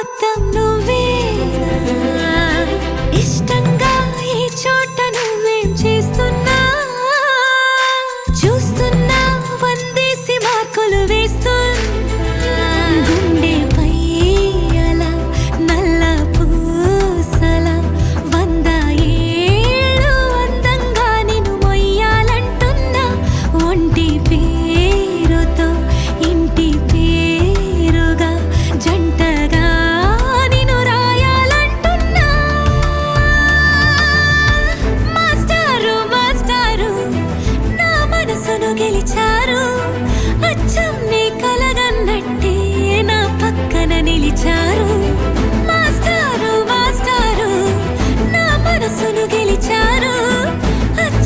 మొత్తం నువ్వేనా ఇష్టంగా ఈ చోట నువ్వేం చేస్తున్నా చూస్తున్నా వందేసి మార్కులు వేస్తున్నా గుండెపై అలా నల్ల పూసల 100 ఏళ్ళు అందంగా నిన్ను మొయ్యాలంటున్నా ఒంటి పేరుతో ఇంటి పేరుగా జంటగా నిన్ను రాయాలంటున్నా మాస్టారు మాస్టారు నా మనసును గెలిచా